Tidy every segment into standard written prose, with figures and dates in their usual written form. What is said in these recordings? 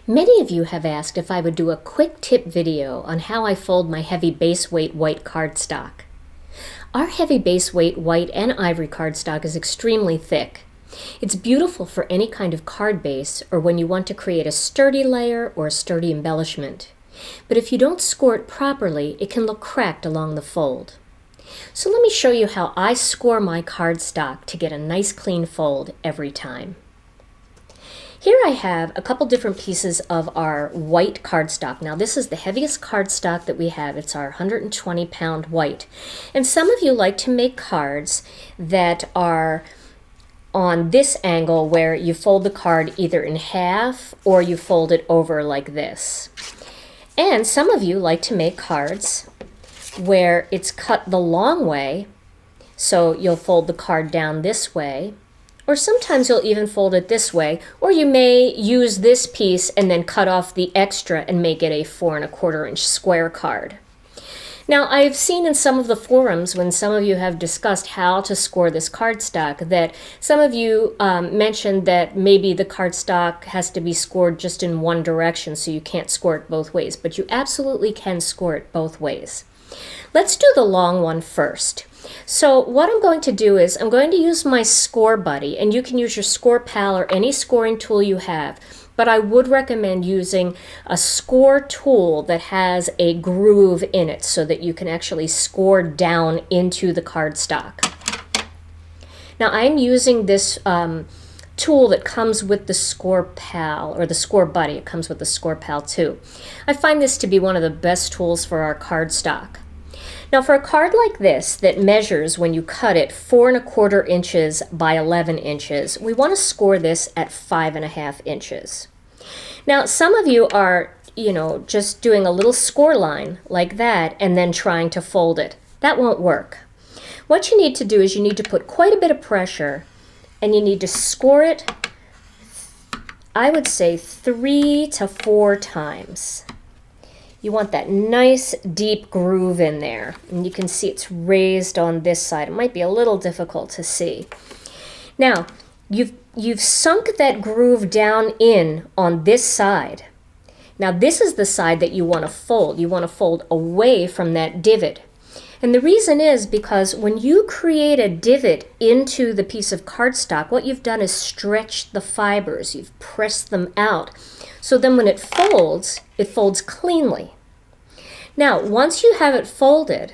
Many of you have asked if I would do a quick tip video on how I fold my heavy base weight white cardstock. Our heavy base weight white and ivory cardstock is extremely thick. It's beautiful for any kind of card base or when you want to create a sturdy layer or a sturdy embellishment. But if you don't score it properly, it can look cracked along the fold. So let me show you how I score my cardstock to get a nice clean fold every time. Here I have a couple different pieces of our white cardstock. Now this is the heaviest cardstock that we have. It's our 120-pound white. And some of you like to make cards that are on this angle where you fold the card either in half or you fold it over like this. And some of you like to make cards where it's cut the long way, so you'll fold the card down this way. Or sometimes you'll even fold it this way, or you may use this piece and then cut off the extra and make it a 4 1/4 inch square card. Now I've seen in some of the forums when some of you have discussed how to score this cardstock that some of you mentioned that maybe the cardstock has to be scored just in one direction so you can't score it both ways, but you absolutely can score it both ways. Let's do the long one first. So what I'm going to do is I'm going to use my score buddy, and you can use your score pal or any scoring tool you have, but I would recommend using a score tool that has a groove in it so that you can actually score down into the cardstock. Now I'm using this tool that comes with the score pal or the score buddy. It comes with the score pal too. I find this to be one of the best tools for our cardstock. Now for a card like this that measures, when you cut it, 4 1/4 inches by 11 inches, we want to score this at 5 1/2 inches. Now some of you are, just doing a little score line like that and then trying to fold it. That won't work. What you need to do is you need to put quite a bit of pressure and you need to score it, I would say 3 to 4 times. You want that nice deep groove in there, and you can see it's raised on this side. It might be a little difficult to see. Now you've sunk that groove down in on this side. Now this is the side that you want to fold. You want to fold away from that divot. And the reason is because when you create a divot into the piece of cardstock, what you've done is stretched the fibers. You've pressed them out. So then when it folds cleanly. Now, once you have it folded,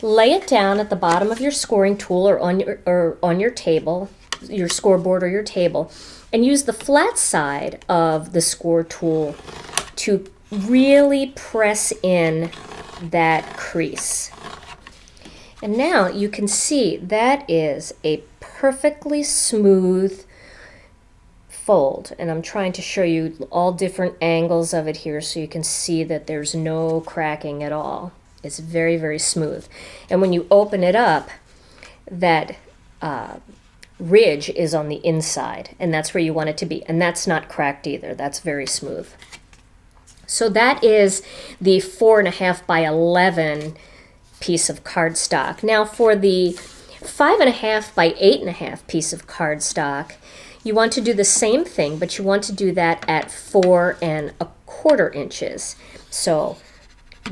lay it down at the bottom of your scoring tool or on your table, your scoreboard or your table, and use the flat side of the score tool to really press in that crease. And now you can see that is a perfectly smooth fold, and I'm trying to show you all different angles of it here so you can see that there's no cracking at all. It's very, very smooth. And when you open it up, that ridge is on the inside, and that's where you want it to be. And that's not cracked either. That's very smooth. So that is the 4 1/2 by 11 piece of cardstock. Now for the 5 1/2 by 8 1/2 piece of cardstock, you want to do the same thing, but you want to do that at 4 1/4 inches. So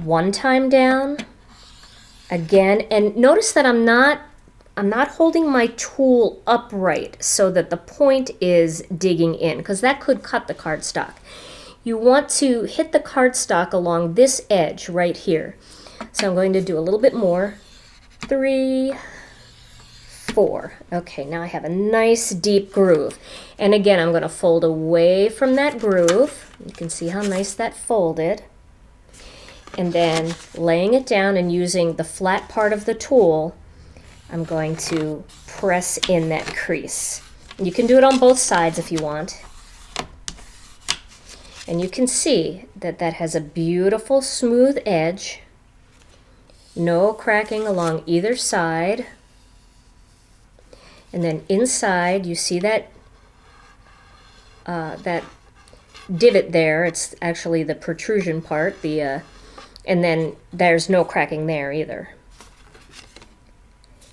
one time down, again, and notice that I'm not holding my tool upright so that the point is digging in, because that could cut the cardstock. You want to hit the cardstock along this edge right here. So I'm going to do a little bit more. 3, 4. Okay, now I have a nice deep groove. And again, I'm going to fold away from that groove. You can see how nice that folded. And then laying it down and using the flat part of the tool, I'm going to press in that crease. You can do it on both sides if you want. And you can see that that has a beautiful smooth edge. No cracking along either side. And then inside, you see that that divot there. It's actually the protrusion part. And then there's no cracking there either.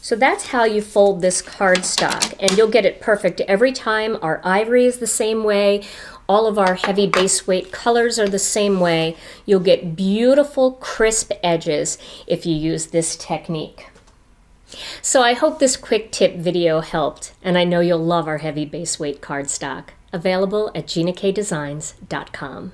So that's how you fold this cardstock, and you'll get it perfect every time. Our ivory is the same way. All of our heavy base weight colors are the same way. You'll get beautiful, crisp edges if you use this technique. So I hope this quick tip video helped, and I know you'll love our heavy base weight cardstock. Available at GinaKDesigns.com.